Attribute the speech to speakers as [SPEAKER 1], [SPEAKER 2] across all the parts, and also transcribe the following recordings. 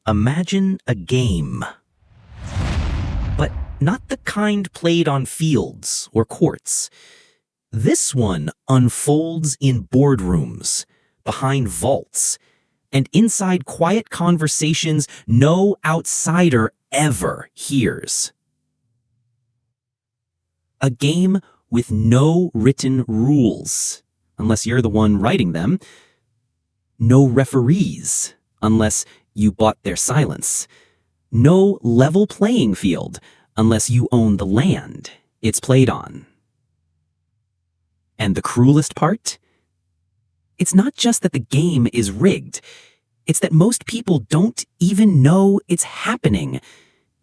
[SPEAKER 1] Imagine a game, but not the kind played on fields or courts. This one unfolds in boardrooms, behind vaults, and inside quiet conversations no outsider ever hears. A game with no written rules, unless you're the one writing them. No referees, unless you bought their silence. No level playing field, unless you own the land it's played on. And the cruelest part? It's not just that the game is rigged. It's that most people don't even know it's happening.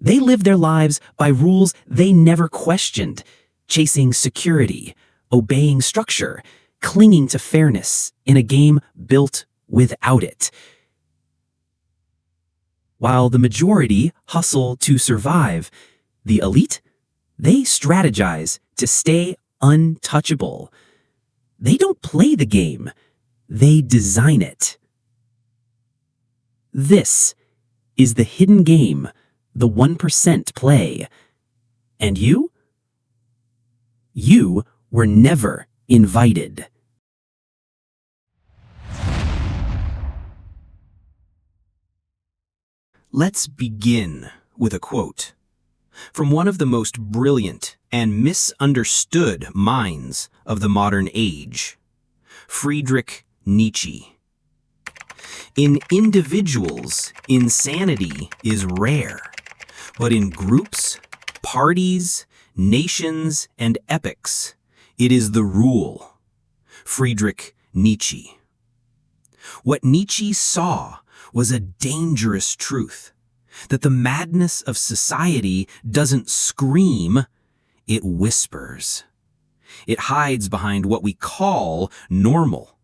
[SPEAKER 1] They live their lives by rules they never questioned, chasing security, obeying structure, clinging to fairness in a game built without it. While the majority hustle to survive, the elite, they strategize to stay untouchable. They don't play the game, they design it. This is the hidden game the 1% play. And you? You were never invited. Let's begin with a quote from one of the most brilliant and misunderstood minds of the modern age, Friedrich Nietzsche. In individuals, insanity is rare, but in groups, parties, nations, and epochs, it is the rule. Friedrich Nietzsche. What Nietzsche saw was a dangerous truth, that the madness of society doesn't scream, it whispers. It hides behind what we call normal.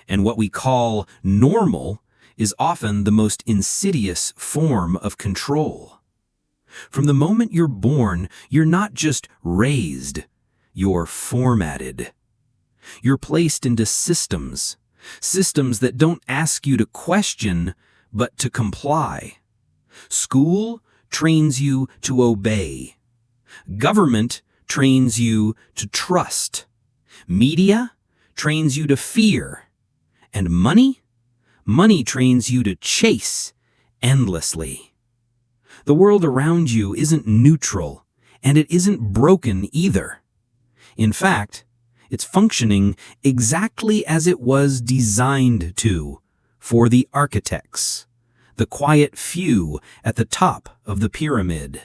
[SPEAKER 1] And what we call normal is often the most insidious form of control. From the moment you're born, you're not just raised, you're formatted. You're placed into systems that don't ask you to question, but to comply. School trains you to obey. Government trains you to trust. Media trains you to fear. And money trains you to chase endlessly. The world around you isn't neutral, and it isn't broken either. In fact, it's functioning exactly as it was designed to, for the architects, the quiet few at the top of the pyramid,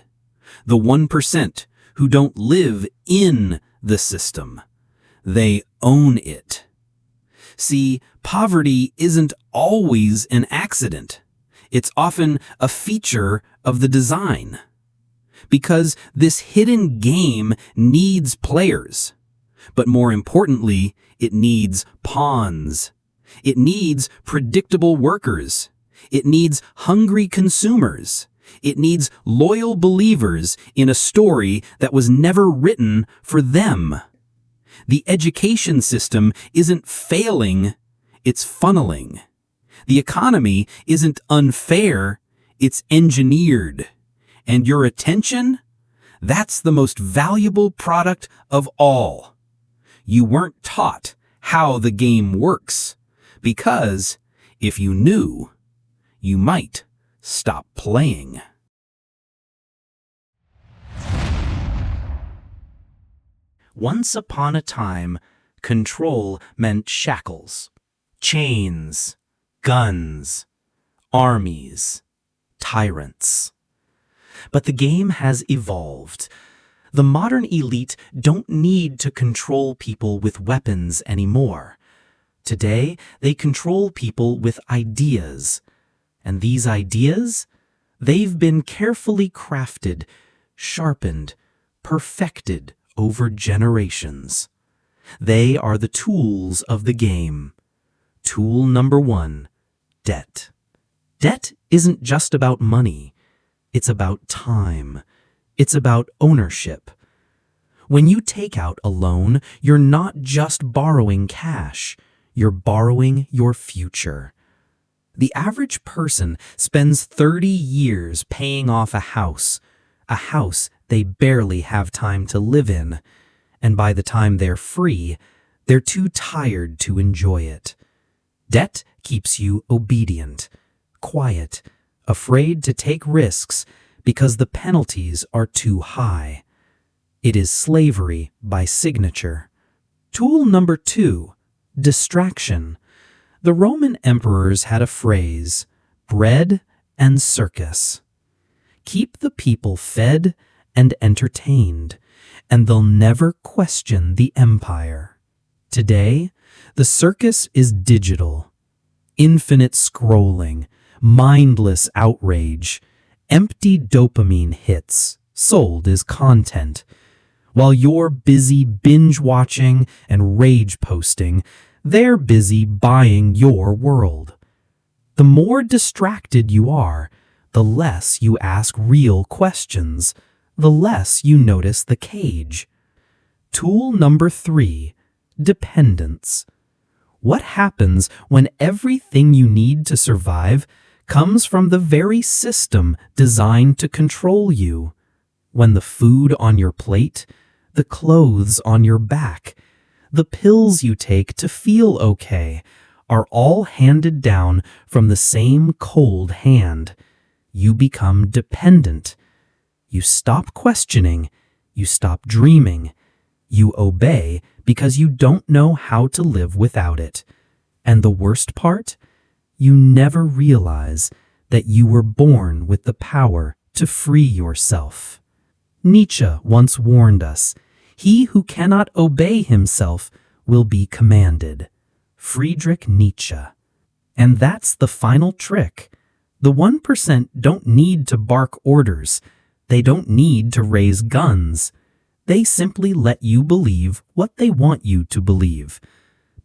[SPEAKER 1] the 1% who don't live in the system. They own it. See, poverty isn't always an accident. It's often a feature of the design. Because this hidden game needs players. But more importantly, it needs pawns. It needs predictable workers. It needs hungry consumers. It needs loyal believers in a story that was never written for them. The education system isn't failing, it's funneling. The economy isn't unfair, it's engineered. And your attention? That's the most valuable product of all. You weren't taught how the game works, because if you knew, you might stop playing. Once upon a time, control meant shackles, chains, guns, armies, tyrants. But the game has evolved. The modern elite don't need to control people with weapons anymore. Today, they control people with ideas. And these ideas? They've been carefully crafted, sharpened, perfected over generations. They are the tools of the game. Tool number 1, debt. Debt isn't just about money. It's about time. It's about ownership. When you take out a loan, you're not just borrowing cash. You're borrowing your future. The average person spends 30 years paying off a house they barely have time to live in, and by the time they're free, they're too tired to enjoy it. Debt keeps you obedient, quiet, afraid to take risks because the penalties are too high. It is slavery by signature. Tool number 2, distraction. The Roman emperors had a phrase, bread and circus. Keep the people fed and entertained, and they'll never question the empire. Today, the circus is digital. Infinite scrolling, mindless outrage, empty dopamine hits, sold as content. While you're busy binge-watching and rage-posting, they're busy buying your world. The more distracted you are, the less you ask real questions, the less you notice the cage. Tool number 3, dependence. What happens when everything you need to survive comes from the very system designed to control you? When the food on your plate, the clothes on your back, the pills you take to feel okay are all handed down from the same cold hand, you become dependent. You stop questioning, you stop dreaming, you obey because you don't know how to live without it. And the worst part? You never realize that you were born with the power to free yourself. Nietzsche once warned us, "He who cannot obey himself will be commanded." Friedrich Nietzsche. And that's the final trick. The 1% don't need to bark orders. They don't need to raise guns. They simply let you believe what they want you to believe.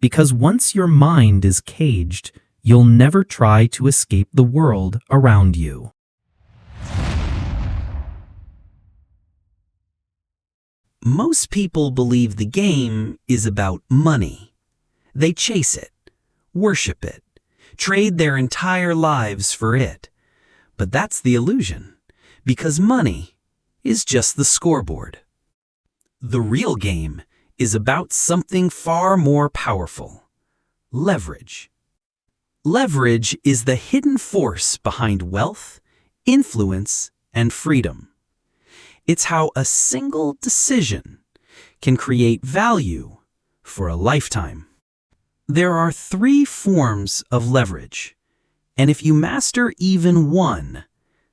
[SPEAKER 1] Because once your mind is caged, you'll never try to escape the world around you. Most people believe the game is about money. They chase it, worship it, trade their entire lives for it. But that's the illusion, because money is just the scoreboard. The real game is about something far more powerful: leverage. Leverage is the hidden force behind wealth, influence, and freedom. It's how a single decision can create value for a lifetime. There are 3 forms of leverage, and if you master even one,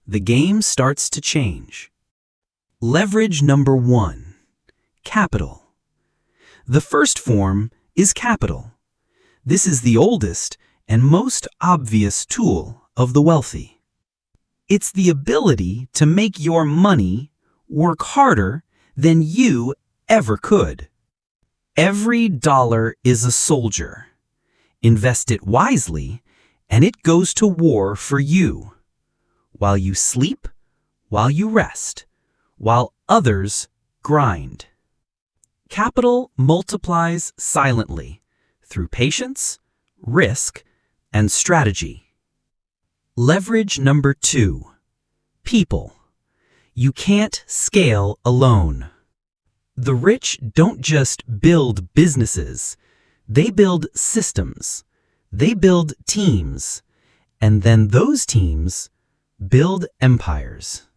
[SPEAKER 1] the game starts to change. Leverage number 1, capital. The first form is capital. This is the oldest and most obvious tool of the wealthy. It's the ability to make your money work harder than you ever could. Every dollar is a soldier. Invest it wisely, and it goes to war for you. While you sleep, while you rest, while others grind. Capital multiplies silently through patience, risk, and strategy. Leverage number 2, people. You can't scale alone. The rich don't just build businesses, they build systems, they build teams, and then those teams build empires.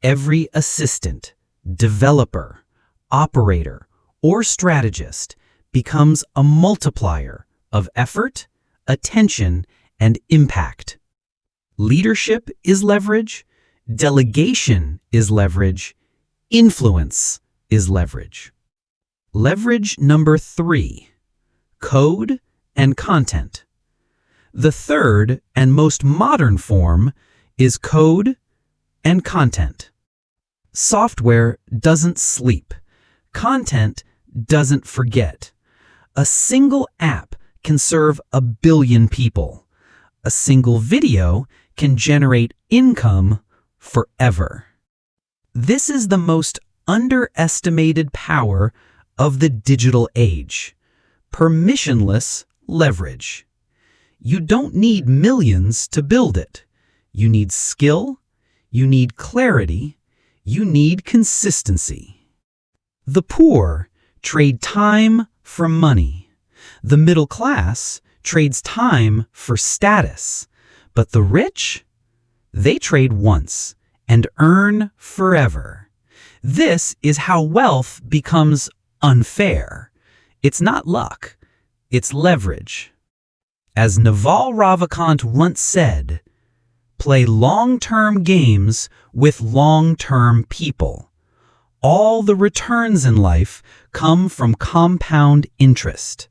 [SPEAKER 1] Every assistant, developer, operator, or strategist becomes a multiplier of effort, attention, and impact. Leadership is leverage, delegation is leverage, influence is leverage. Leverage number 3, code and content. The third and most modern form is code and content. Software doesn't sleep. Content doesn't forget. A single app can serve 1 billion people. A single video can generate income forever. This is the most underestimated power of the digital age: permissionless leverage.
[SPEAKER 2] You don't need millions to build it. You need skill, you need clarity, you need consistency. The poor trade time for money. The middle class trades time for status. But the rich? They trade once and earn forever. This is how wealth becomes unfair. It's not luck, it's leverage. As Naval Ravikant once said, play long-term games with long-term people. All the returns in life come from compound interest.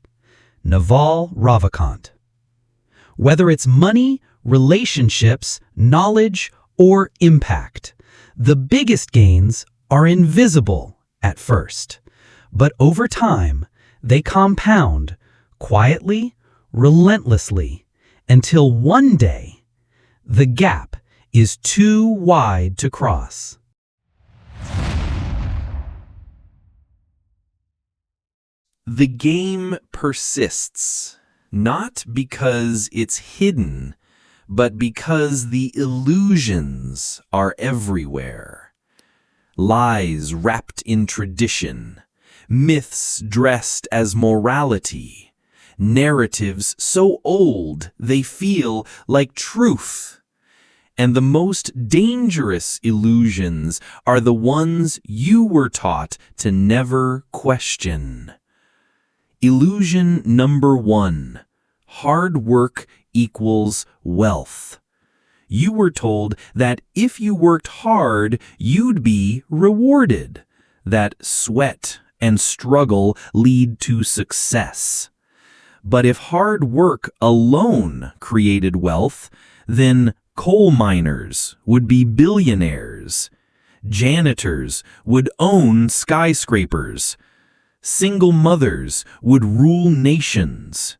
[SPEAKER 2] Naval Ravikant. Whether it's money, relationships, knowledge, or impact, the biggest gains are invisible at first. But over time, they compound quietly, relentlessly, until one day, the gap is too wide to cross.
[SPEAKER 1] The game persists, not because it's hidden, but because the illusions are everywhere. Lies wrapped in tradition, myths dressed as morality, narratives so old they feel like truth. And the most dangerous illusions are the ones you were taught to never question. Illusion number 1. Hard work equals wealth. You were told that if you worked hard, you'd be rewarded, that sweat and struggle lead to success. But if hard work alone created wealth, then coal miners would be billionaires. Janitors would own skyscrapers. Single mothers would rule nations.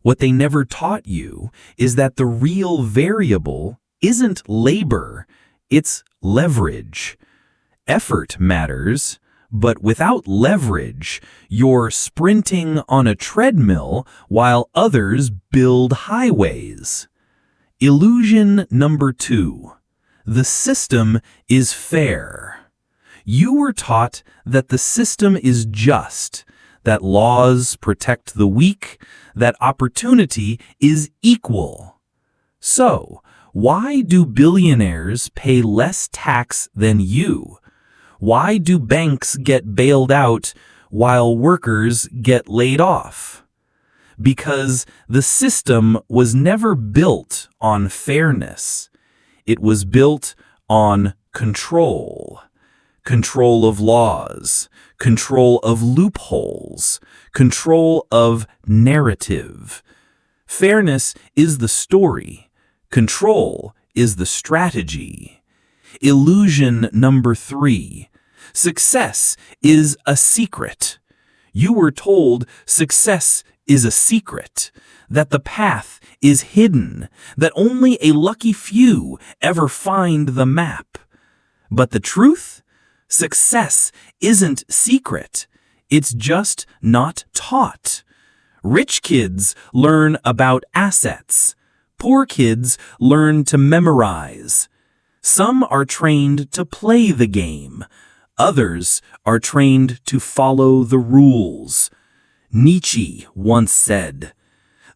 [SPEAKER 1] What they never taught you is that the real variable isn't labor, it's leverage. Effort matters, but without leverage, you're sprinting on a treadmill while others build highways. Illusion number 2. The system is fair. You were taught that the system is just, that laws protect the weak, that opportunity is equal. So, why do billionaires pay less tax than you? Why do banks get bailed out while workers get laid off? Because the system was never built on fairness. It was built on control. Control of laws, control of loopholes, control of narrative. Fairness is the story. Control is the strategy. Illusion number 3. Success is a secret. You were told success is a secret, that the path is hidden, that only a lucky few ever find the map. But the truth? Success isn't secret. It's just not taught. Rich kids learn about assets. Poor kids learn to memorize. Some are trained to play the game. Others are trained to follow the rules. Nietzsche once said,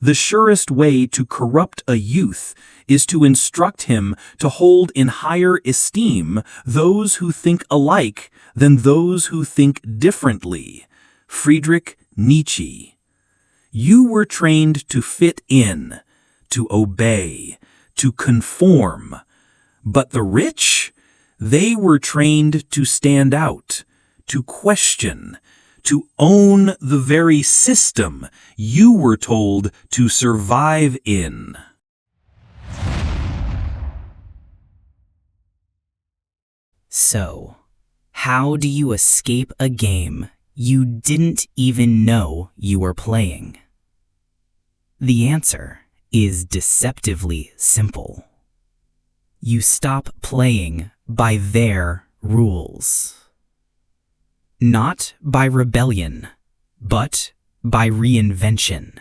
[SPEAKER 1] "The surest way to corrupt a youth is to instruct him to hold in higher esteem those who think alike than those who think differently." Friedrich Nietzsche. You were trained to fit in, to obey, to conform. But the rich? They were trained to stand out, to question, to own the very system you were told to survive in.
[SPEAKER 3] So, how do you escape a game you didn't even know you were playing? The answer is deceptively simple. You stop playing by their rules. Not by rebellion, but by reinvention.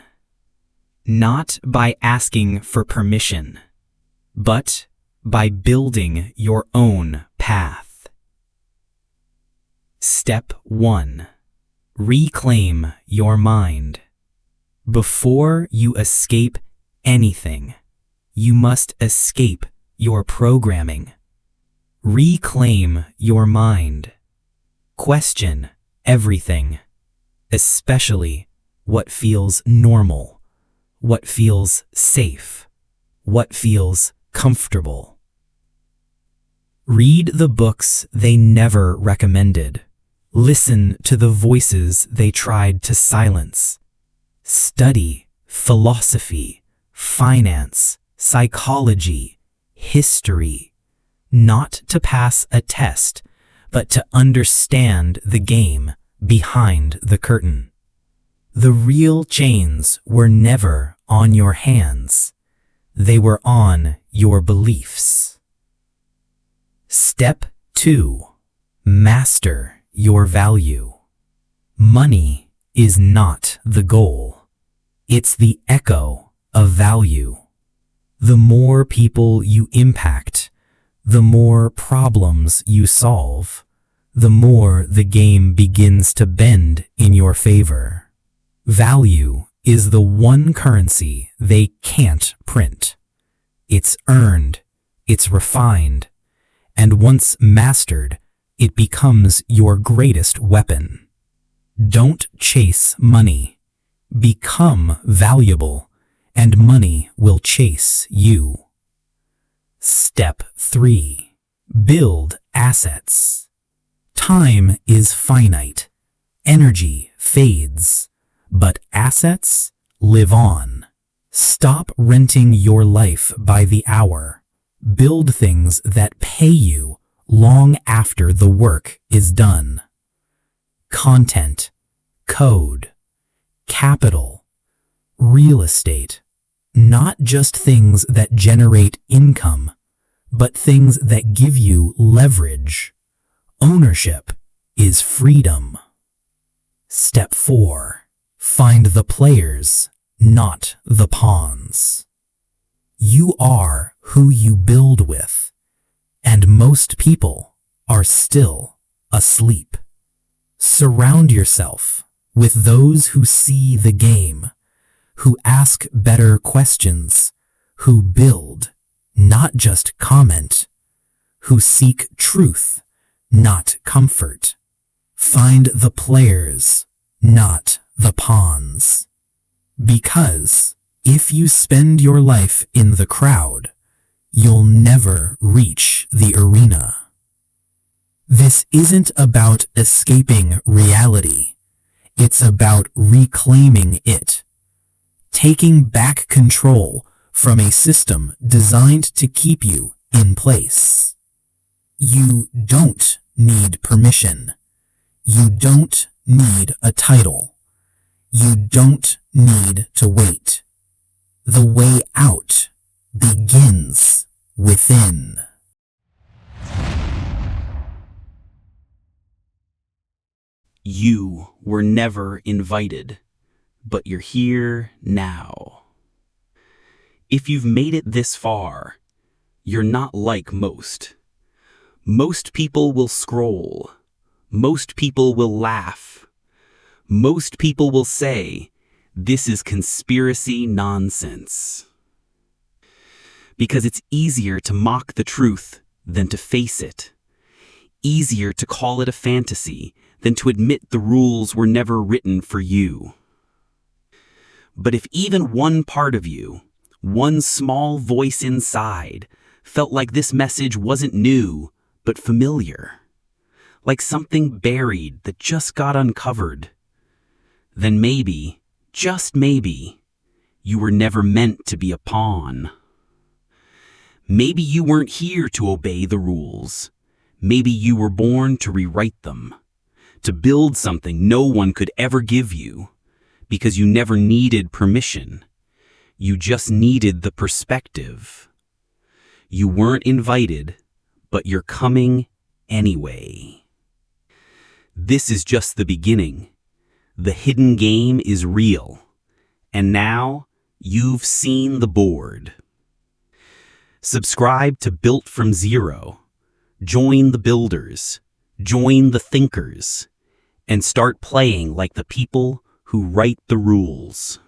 [SPEAKER 3] not by asking for permission, but by building your own path. Step 1. Reclaim your mind. Before you escape anything, you must escape your programming. Reclaim your mind. Question everything, especially what feels normal, what feels safe, what feels comfortable. Read the books they never recommended. Listen to the voices they tried to silence. Study philosophy, finance, psychology, history, not to pass a test, but to understand the game behind the curtain. The real chains were never on your hands. They were on your beliefs. Step 2. Master your value. Money is not the goal. It's the echo of value. The more people you impact, the more problems you solve, the more the game begins to bend in your favor. Value is the one currency they can't print. It's earned, it's refined, and once mastered, it becomes your greatest weapon. Don't chase money. Become valuable, and money will chase you. Step 3. Build assets. Time is finite. Energy fades. But assets live on. Stop renting your life by the hour. Build things that pay you long after the work is done. Content, code, capital, real estate. Not just things that generate income, but things that give you leverage. Ownership is freedom. Step 4. Find the players, not the pawns. You are who you build with, and most people are still asleep. Surround yourself with those who see the game, who ask better questions, who build, not just comment, who seek truth, not comfort. Find the players, not the pawns. Because if you spend your life in the crowd, you'll never reach the arena. This isn't about escaping reality. It's about reclaiming it. Taking back control from a system designed to keep you in place. You don't need permission. You don't need a title. You don't need to wait. The way out begins within.
[SPEAKER 1] You were never invited, but you're here now. If you've made it this far, you're not like most. Most people will scroll. Most people will laugh. Most people will say, "This is conspiracy nonsense." Because it's easier to mock the truth than to face it. Easier to call it a fantasy than to admit the rules were never written for you. But if even one part of you, one small voice inside, felt like this message wasn't new, but familiar, like something buried that just got uncovered, then maybe, just maybe, you were never meant to be a pawn. Maybe you weren't here to obey the rules. Maybe you were born to rewrite them, to build something no one could ever give you, because you never needed permission. You just needed the perspective. You weren't invited, but you're coming anyway. This is just the beginning. The hidden game is real, and now
[SPEAKER 2] You've seen the board. Subscribe to Built from Zero. Join the builders. Join the thinkers. And start playing like the people who write the rules.